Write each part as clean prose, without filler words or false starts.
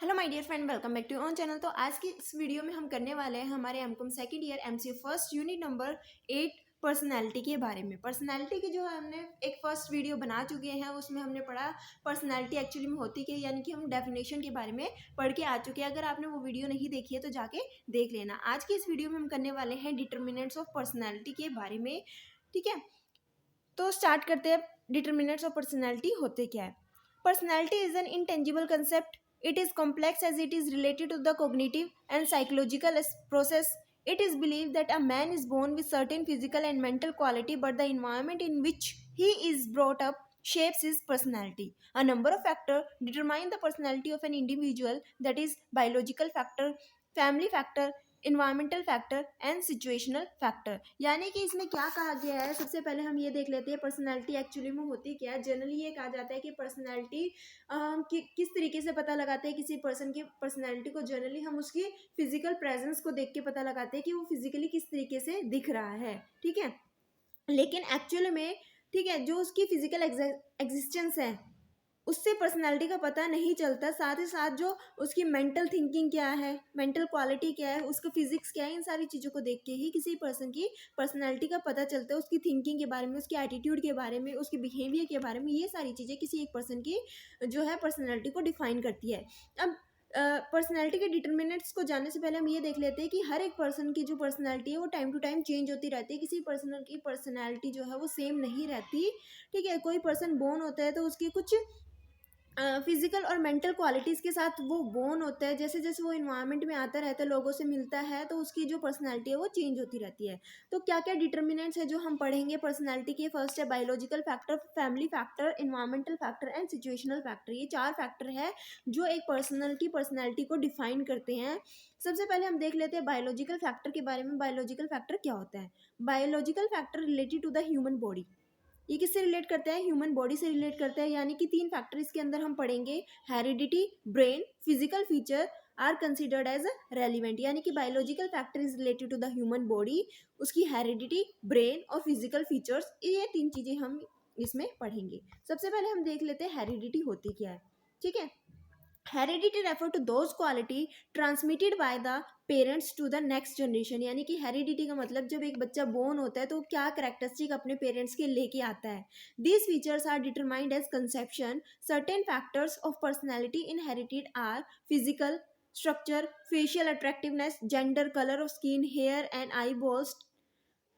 Hello my dear friend, welcome back to on channel. तो आज की इस वीडियो में हम करने वाले हैं हमारे MCom second year MCA first unit number 8 personality के बारे में। पर्सनालिटी की जो है हमने एक फर्स्ट वीडियो बना चुके हैं, उसमें हमने पढ़ा पर्सनालिटी एक्चुअली में होती क्या, यानी कि हम डेफिनेशन के बारे में पढ़ के आ चुके हैं। अगर आपने वो वीडियो नहीं देखी है तो जाके देख लेना। आज की इस वीडियो में हम करने वाले हैं डिटर्मिनेंट्स ऑफ पर्सनैलिटी के बारे में। ठीक है, तो स्टार्ट करते हैं। डिटर्मिनेंट्स ऑफ पर्सनैलिटी होते क्या है? Personality is an intangible concept. It is complex as it is related to the cognitive and psychological process. It is believed that a man is born with certain physical and mental quality, but the environment in which he is brought up shapes his personality. A number of factors determine the personality of an individual, that is biological factor, family factor, environmental factor and situational factor. यानी कि इसमें क्या कहा गया है, सबसे पहले हम ये देख लेते हैं पर्सनालिटी एक्चुअली में होती क्या है। जनरली ये कहा जाता है कि पर्सनालिटी किस तरीके से पता लगाते हैं किसी पर्सन की पर्सनालिटी को। जनरली हम उसकी फिजिकल प्रेजेंस को देख के पता लगाते हैं कि वो फिजिकली किस तरीके से दिख रहा है। ठीक है, लेकिन एक्चुअल में ठीक है, जो उसकी फिजिकल एग्जिस्टेंस है उससे पर्सनालिटी का पता नहीं चलता। साथ ही साथ जो उसकी मेंटल थिंकिंग क्या है, मेंटल क्वालिटी क्या है, उसका फिजिक्स क्या है, इन सारी चीज़ों को देख के ही किसी पर्सन की पर्सनालिटी का पता चलता है। उसकी थिंकिंग के बारे में, उसके एटीट्यूड के बारे में, उसके बिहेवियर के बारे में, ये सारी चीज़ें किसी एक पर्सन की जो है पर्सनैलिटी को डिफाइन करती है। अब पर्सनैलिटी के डिटर्मिनेंट्स को जानने से पहले हम ये देख लेते हैं कि हर एक पर्सन की जो पर्सनैलिटी है वो टाइम टू टाइम चेंज होती रहती है। किसी पर्सन की पर्सनैलिटी जो है वो सेम नहीं रहती। ठीक है, कोई पर्सन बोर्न होता है तो उसकी कुछ फिजिकल और मेंटल क्वालिटीज़ के साथ वो बोर्न होता है। जैसे जैसे वो इन्वायरमेंट में आता रहता है, लोगों से मिलता है, तो उसकी जो पर्सनैलिटी है वो चेंज होती रहती है। तो क्या क्या डिटर्मिनेंट्स है जो हम पढ़ेंगे पर्सनैलिटी के? फर्स्ट है biological factor, family factor, environmental factor and situational factor. ये 4 फैक्टर है जो एक पर्सनल की पर्सनैलिटी को डिफाइन करते हैं। सबसे पहले हम देख लेते हैं बायोलॉजिकल फैक्टर के बारे में। बायोलॉजिकल फैक्टर क्या होता है? Biological factor related to the human body. ये किससे रिलेट करता है? ह्यूमन बॉडी से रिलेट करता है। यानी कि 3 फैक्टर इसके अंदर हम पढ़ेंगे। Heredity, brain, physical feature are considered as relevant. यानी कि biological factor is related to the human body, उसकी हेरिडिटी, ब्रेन और फिजिकल फीचर्स, ये 3 चीजें हम इसमें पढ़ेंगे। सबसे पहले हम देख लेते हैं हेरिडिटी होती क्या है। ठीक है, heredity refer to those quality transmitted by the parents to the next generation. यानी कि हेरिडिटी का मतलब जब एक बच्चा बोर्न होता है तो क्या कैरेक्टरिस्टिक अपने पेरेंट्स के लेके आता है। These features are determined as conception. Certain factors of personality inherited are physical structure, facial attractiveness, gender, colour of skin, hair and eyeballs,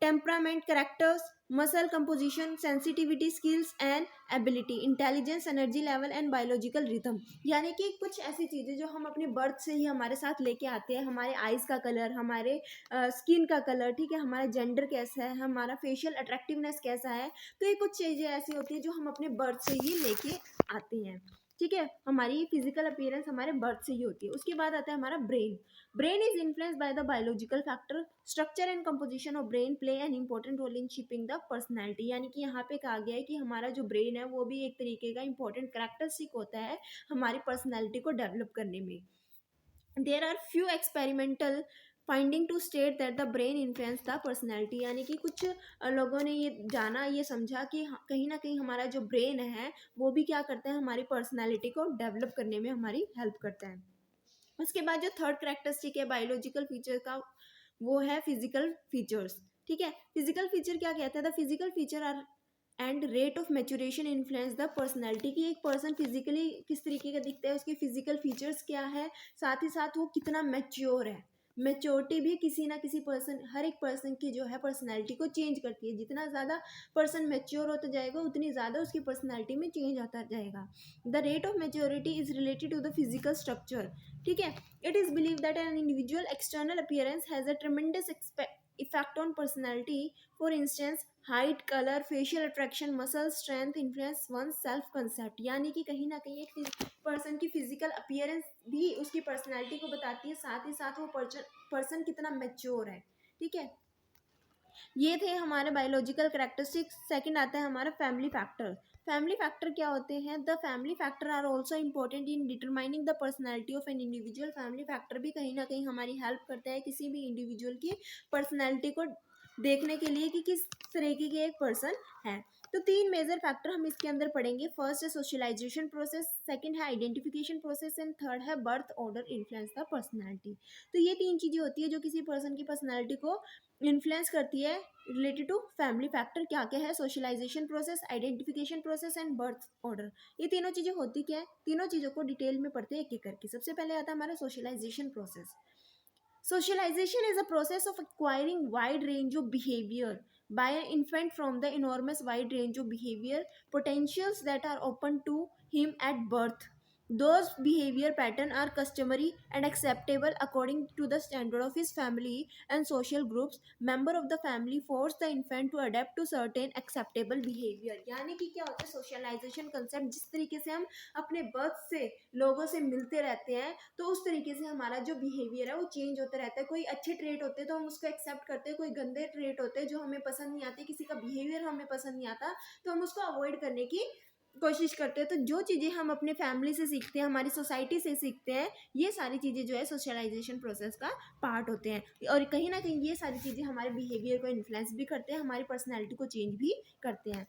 temperament, characters, muscle composition, sensitivity, skills and ability, intelligence, energy level and biological rhythm. यानी कि कुछ ऐसी चीज़ें जो हम अपने birth से ही हमारे साथ लेके आते हैं। हमारे आइज़ का कलर, हमारे स्किन का कलर, ठीक है, हमारा जेंडर कैसा है, हमारा फेशियल अट्रैक्टिवनेस कैसा है। तो ये कुछ चीज़ें ऐसी होती है जो हम अपने बर्थ से ही लेके आते हैं। ठीक है, हमारी फिजिकल अपीयरेंस हमारे बर्थ से ही होती है। उसके बाद आता है हमारा brain. Brain is influenced by the biological factor. Structure and composition of brain play an important role in shaping the personality. यानी कि यहाँ पे कहा गया है कि हमारा जो ब्रेन है वो भी एक तरीके का इंपॉर्टेंट कैरेक्टरिस्टिक होता है हमारी पर्सनैलिटी को डेवलप करने में। There are few experimental finding to state that the brain influence the personality. यानी कि कुछ लोगों ने ये जाना, ये समझा कि कहीं ना कहीं हमारा जो ब्रेन है वो भी क्या करता है, हमारी पर्सनैलिटी को डेवलप करने में हमारी हेल्प करता है। उसके बाद जो थर्ड कैरेक्टरिस्टिक है बायोलॉजिकल फीचर का, वो है फिजिकल फीचर्स। ठीक है, फिजिकल फीचर क्या कहता है? The physical feature are and rate of maturation influence the personality. की एक पर्सन फिजिकली किस तरीके का दिखता है, उसके फिजिकल फीचर्स क्या है, साथ ही साथ वो कितना मैच्योर है। मैच्योरिटी भी किसी ना किसी पर्सन, हर एक पर्सन की जो है पर्सनैलिटी को चेंज करती है। जितना ज़्यादा पर्सन मैच्योर होता जाएगा उतनी ज़्यादा उसकी पर्सनैलिटी में चेंज आता जाएगा। The rate of maturity is related to the physical structure. ठीक है, it is believe that an individual external appearance has a tremendous effect on personality. For instance height, colour, facial attraction, muscle strength influence one self concept. यानी कि कहीं ना कहीं एक person की physical appearance भी उसकी पर्सनैलिटी को बताती है, साथ ही साथ वो पर्सन कितना मैच्योर है। ठीक है, ये थे हमारे बायोलॉजिकल कैरेक्टरिस्टिक्स। सेकंड आता है हमारा फैमिली फैक्टर। फैमिली फैक्टर क्या होते हैं? The family factor are also important in determining the personality of an individual. Family factor भी कहीं ना कहीं हमारी हेल्प करता है किसी भी इंडिविजुअल की पर्सनैलिटी को देखने के लिए कि किस तरीके की एक पर्सन है। तो 3 मेजर फैक्टर हम इसके अंदर पढ़ेंगे। फर्स्ट है सोशलाइजेशन प्रोसेस, सेकंड है आइडेंटिफिकेशन प्रोसेस एंड थर्ड है birth order influence the personality. तो ये 3 चीज़ें होती है जो किसी पर्सन की पर्सनैलिटी को इन्फ्लुएंस करती है रिलेटेड टू फैमिली फैक्टर। क्या क्या है? Socialization process, identification process and birth order. ये तीनों चीज़ें होती क्या है? तीनों चीज़ों को डिटेल में पढ़ते हैं एक एक करके। सबसे पहले आता है हमारा socialization process. Socialization is a process of acquiring wide range of behavior by an infant from the enormous wide range of behavior potentials that are open to him at birth. Those behavior patterns are customary and acceptable according to the standard of his family and social groups. Member of the family force the infant to adapt to certain acceptable behavior. यानी कि क्या होता है socialisation concept? जिस तरीके से हम अपने बर्थ से लोगों से मिलते रहते हैं तो उस तरीके से हमारा जो बिहेवियर है वो चेंज होता रहता है। कोई अच्छे ट्रेट होते हैं तो हम उसको एक्सेप्ट करते हैं, कोई गंदे ट्रेट होते हैं जो हमें पसंद नहीं आते, किसी का बिहेवियर हमें पसंद नहीं आता तो हम उसको अवॉइड करने की कोशिश करते हैं। तो जो चीज़ें हम अपने फैमिली से सीखते हैं, हमारी सोसाइटी से सीखते हैं, ये सारी चीज़ें जो है सोशलाइजेशन प्रोसेस का पार्ट होते हैं और कहीं ना कहीं ये सारी चीज़ें हमारे बिहेवियर को इन्फ्लुएंस भी करते हैं, हमारी पर्सनैलिटी को चेंज भी करते हैं।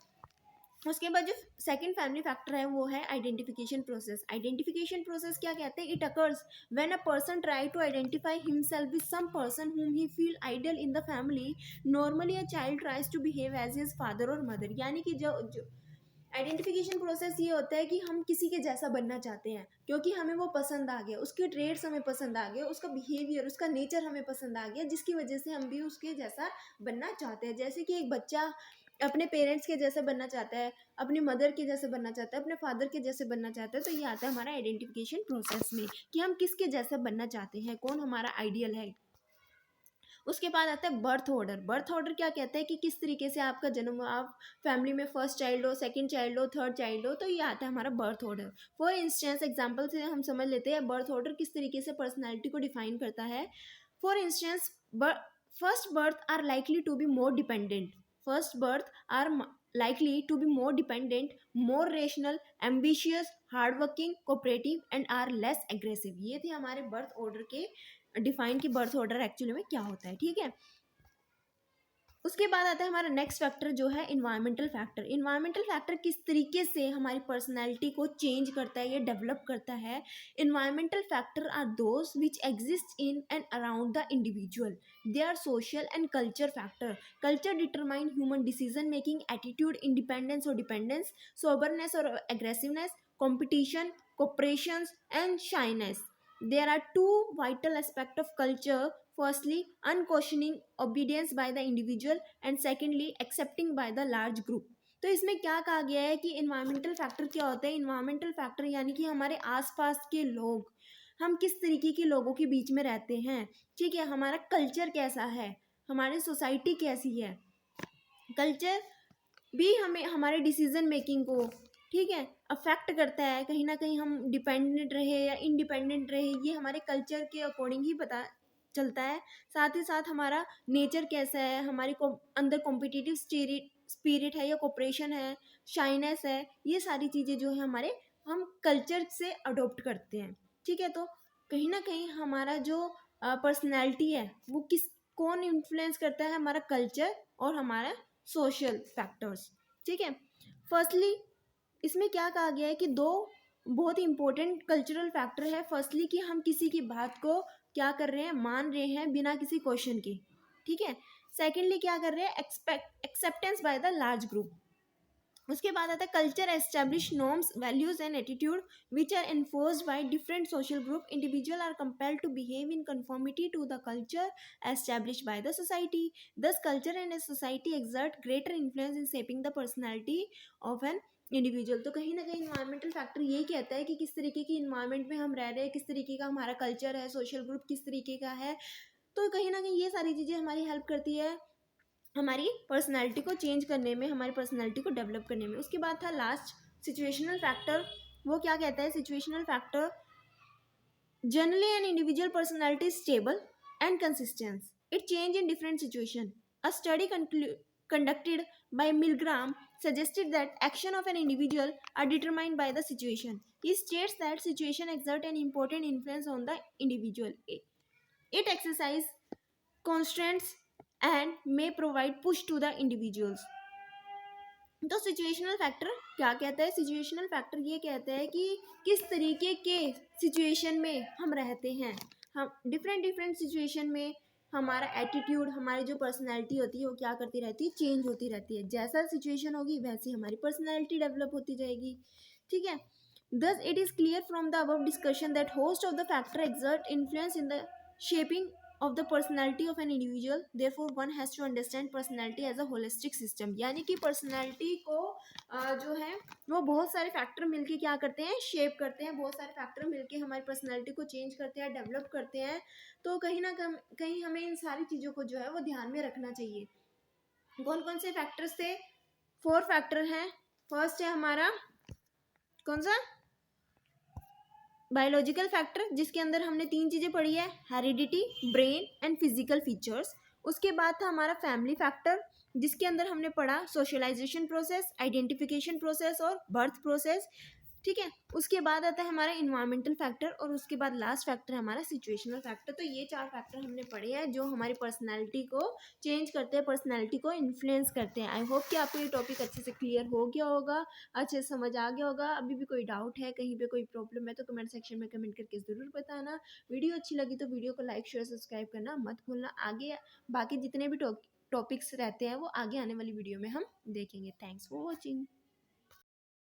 उसके बाद जो सेकंड फैमिली फैक्टर है वो है आइडेंटिफिकेशन प्रोसेस। आइडेंटिफिकेशन प्रोसेस क्या कहते हैं? It occurs when a person try to identify himself with some person whom he feel ideal in the family. Normally a child tries to behave as his father or mother. यानी कि जो identification process ये होता है कि हम किसी के जैसा बनना चाहते हैं क्योंकि हमें वो पसंद आ गया, उसके ट्रेड्स हमें पसंद आ गए, उसका बिहेवियर, उसका नेचर हमें पसंद आ गया, जिसकी वजह से हम भी उसके जैसा बनना चाहते हैं। जैसे कि एक बच्चा अपने पेरेंट्स के जैसे बनना चाहता है, अपनी मदर के जैसे बनना चाहता है, अपने फादर के जैसे बनना चाहता है, तो ये आता है हमारा आइडेंटिफिकेशन प्रोसेस में कि हम किसके जैसा बनना चाहते हैं, कौन हमारा आइडियल है। उसके बाद आता है बर्थ ऑर्डर। बर्थ ऑर्डर क्या कहता है कि किस तरीके से आपका जन्म, आप फैमिली में फर्स्ट चाइल्ड हो, सेकंड चाइल्ड हो, थर्ड चाइल्ड हो, तो ये आता है हमारा birth order. For instance example से हम समझ लेते हैं बर्थ ऑर्डर किस तरीके से पर्सनैलिटी को डिफाइन करता है। For instance first birth are likely to be more dependent. First birth are likely to be more dependent, more rational, ambitious, hardworking, cooperative and are less aggressive। ये थे हमारे birth order के define की birth order actually में क्या होता है। ठीक है, उसके बाद आता है हमारा नेक्स्ट फैक्टर जो है इन्वायरमेंटल फैक्टर। इन्वायरमेंटल फैक्टर किस तरीके से हमारी पर्सनैलिटी को चेंज करता है या डेवलप करता है। Environmental factor are those which exist in and around the individual. They are social and culture factor. Culture determine human decision making, attitude, independence और डिपेंडेंस, सोबरनेस और aggressiveness, competition, cooperation and shyness. There are two vital aspects of culture. Firstly, unquestioning obedience by the individual and secondly, accepting by the large group. तो इसमें क्या कहा गया है कि environmental factor क्या होता है? इन्वायरमेंटल फैक्टर यानी कि हमारे आसपास के लोग, हम किस तरीके के लोगों के बीच में रहते हैं। ठीक है, हमारा कल्चर कैसा है, हमारी सोसाइटी कैसी है। कल्चर भी हमें हमारे डिसीजन मेकिंग को, ठीक है, अफेक्ट करता है। कहीं ना कहीं हम डिपेंडेंट रहे या इंडिपेंडेंट रहे, ये हमारे कल्चर के अकॉर्डिंग ही पता चलता है। साथ ही साथ हमारा नेचर कैसा है, हमारे अंदर कॉम्पिटिटिव स्पिरिट है या कोऑपरेशन है, शाइनेस है, ये सारी चीज़ें जो है हमारे हम कल्चर से अडोप्ट करते हैं। ठीक है, तो कहीं ना कहीं हमारा जो पर्सनैलिटी है वो कौन इन्फ्लुएंस करता है? हमारा कल्चर और हमारा सोशल फैक्टर्स। ठीक है, फर्स्टली इसमें क्या कहा गया है कि दो बहुत ही इंपॉर्टेंट कल्चरल फैक्टर है। फर्स्टली कि हम किसी की बात को क्या कर रहे हैं, मान रहे हैं बिना किसी क्वेश्चन के। ठीक है, सेकेंडली क्या कर रहे हैं, acceptance by the large group. उसके बाद आता है culture establish norms, values and attitude which are enforced by different social group. Individual are compelled to behave in conformity to the culture establish by the society. Thus culture and society exert greater influence in shaping the personality of an individual. तो कहीं ना कहीं environmental factor यही कहता है कि किस तरीके की इन्वायरमेंट में हम रह रहे हैं, किस तरीके का हमारा कल्चर है, सोशल ग्रुप किस तरीके का है। तो कहीं ना कहीं ये सारी चीज़ें हमारी हेल्प करती है हमारी पर्सनैलिटी को चेंज करने में, हमारी पर्सनैलिटी को डेवलप करने में। उसके बाद था लास्ट सिचुएशनल फैक्टर। वो क्या कहता है? Situational factor generally an individual personality stable and consistence, it change in different situation. A study conducted by Milgram suggested that action of an individual are determined by the situation. He states that situation exert an important influence on the individual. It exercise constraints and may provide push to the individuals. तो situational factor क्या कहता है? Situational factor ये कहता है कि किस तरीके के सिचुएशन में हम रहते हैं। हम डिफरेंट डिफरेंट सिचुएशन में हमारा एटीट्यूड, हमारी जो पर्सनैलिटी होती है वो क्या करती रहती है? चेंज होती रहती है। जैसा सिचुएशन होगी वैसी हमारी पर्सनैलिटी डेवलप होती जाएगी। ठीक है। Thus, it is clear from the above discussion that host of the factor exert influence in the shaping of the personality of an individual. Therefore, one has to understand personality as a holistic system. यानी कि personality को जो है वो बहुत सारे factor मिलके क्या करते हैं? शेप करते हैं। बहुत सारे फैक्टर मिलके हमारी पर्सनैलिटी को चेंज करते हैं, डेवलप करते हैं। तो कहीं ना कहीं हमें इन सारी चीज़ों को जो है वो ध्यान में रखना चाहिए। कौन कौन से फैक्टर्स थे? 4 फैक्टर हैं। फर्स्ट है हमारा कौन सा? बायोलॉजिकल फैक्टर, जिसके अंदर हमने 3 चीज़ें पढ़ी है, heredity, brain and physical features. उसके बाद था हमारा फैमिली फैक्टर, जिसके अंदर हमने पढ़ा सोशलाइजेशन प्रोसेस, आइडेंटिफिकेशन प्रोसेस और बर्थ प्रोसेस। ठीक है। उसके बाद आता है हमारा इन्वायरमेंटल फैक्टर और उसके बाद लास्ट फैक्टर है हमारा सिचुएशनल फैक्टर। तो ये 4 फैक्टर हमने पढ़े हैं जो हमारी पर्सनैलिटी को चेंज करते हैं, पर्सनैलिटी को इन्फ्लुएंस करते हैं। आई होप कि आपको ये टॉपिक अच्छे से क्लियर हो गया होगा, अच्छे से समझ आ गया होगा। अभी भी कोई डाउट है, कहीं पे कोई प्रॉब्लम है तो कमेंट सेक्शन में कमेंट करके ज़रूर बताना। वीडियो अच्छी लगी तो वीडियो को लाइक शेयर सब्सक्राइब करना मत भूलना। आगे बाकी जितने भी टॉपिक्स रहते हैं वो आगे आने वाली वीडियो में हम देखेंगे। Thanks for watching.